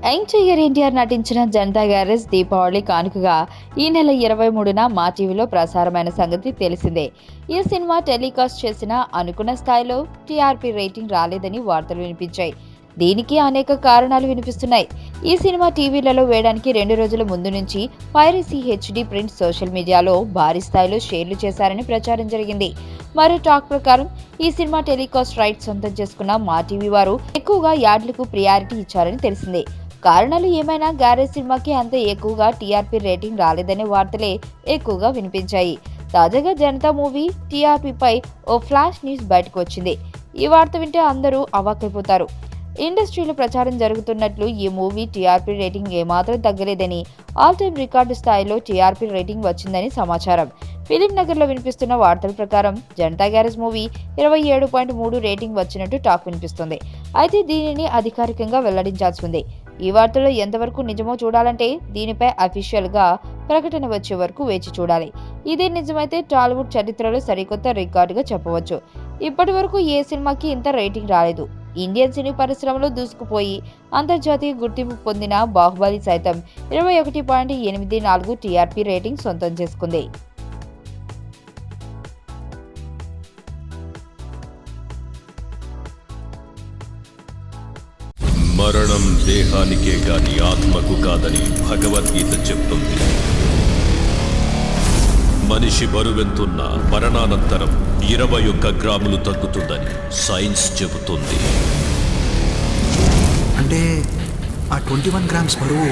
Young NTR నటించిన Janata garage Deepavali కానుకగా ఈ నెల 23న మా టీవీలో ప్రసారమైన సంగతి తెలిసిందే. ఈ సినిమా టెలికాస్ట్ చేసిన అనుకున్న స్థాయిలో టీఆర్పీ రేటింగ్ రాలేదని వార్తలు వినిపించాయి. దీనికి అనేక కారణాలు వినిపిస్తున్నాయి. ఈ సినిమా టీవీలలో వేయడానికి 2 రోజుల ముందు నుంచి పైరసీ హెచ్డి ప్రింట్ సోషల్ మీడియాలో భారీ స్థాయిలో షేర్లు చేశారని ప్రచారం జరిగింది. మరో టాక్ ప్రకారం ఈ సినిమా టెలికాస్ట్ రైట్స్ సొంతం చేసుకున్న మా టీవీ వారు ఎక్కువగా యాడ్లకు ప్రియారిటీ ఇచ్చారని తెలిసిందే. కారణాలు ఏమైనా గ్యారేజ్ సినిమాకి అంత ఎక్కువగా టీఆర్పీ రేటింగ్ రాలేదనే వార్తలే ఎక్కువగా వినిపించాయి. తాజాగా జనతా మూవీ టీఆర్పీపై ఓ ఫ్లాష్ న్యూస్ బయటకు వచ్చింది. ఈ వార్త వింటే అందరూ అవాక్కైపోతారు. ఇండస్ట్రీలో ప్రచారం జరుగుతున్నట్లు ఈ మూవీ టీఆర్పీ రేటింగ్ ఏమాత్రం తగ్గలేదని, ఆల్ టైమ్ రికార్డు స్థాయిలో టీఆర్పీ రేటింగ్ వచ్చిందని సమాచారం. ఫిలిం నగర్లో వినిపిస్తున్న వార్తల ప్రకారం జనతా గ్యారేజ్ మూవీ 27.3 రేటింగ్ వచ్చినట్టు టాక్ వినిపిస్తుంది. అయితే దీనిని అధికారికంగా వెల్లడించాల్సి ఉంది. ఈ వార్తలో ఎంతవరకు నిజమో చూడాలంటే దీనిపై అఫీషియల్ గా ప్రకటన వచ్చే వరకు వేచి చూడాలి. ఇదే నిజమైతే టాలీవుడ్ చరిత్రలో సరికొత్త రికార్డుగా చెప్పవచ్చు. ఇప్పటి వరకు ఏ సినిమాకి ఇంత రేటింగ్ రాలేదు. ఇండియన్ సినీ పరిశ్రమలో దూసుకుపోయి అంతర్జాతీయ గుర్తింపు పొందిన బాహుబలి సైతం 21.84 టీఆర్పీ రేటింగ్ సొంతం చేసుకుంది. మరణం దేహానికే గాని ఆత్మకు కాదని భగవద్గీత చెప్తుంది. మనిషి బరువెంతున్నా మరణానంతరం 21 గ్రాములు తగ్గుతుందని సైన్స్ చెబుతుంది. అంటే ఆ 21 గ్రామ్స్ బరువు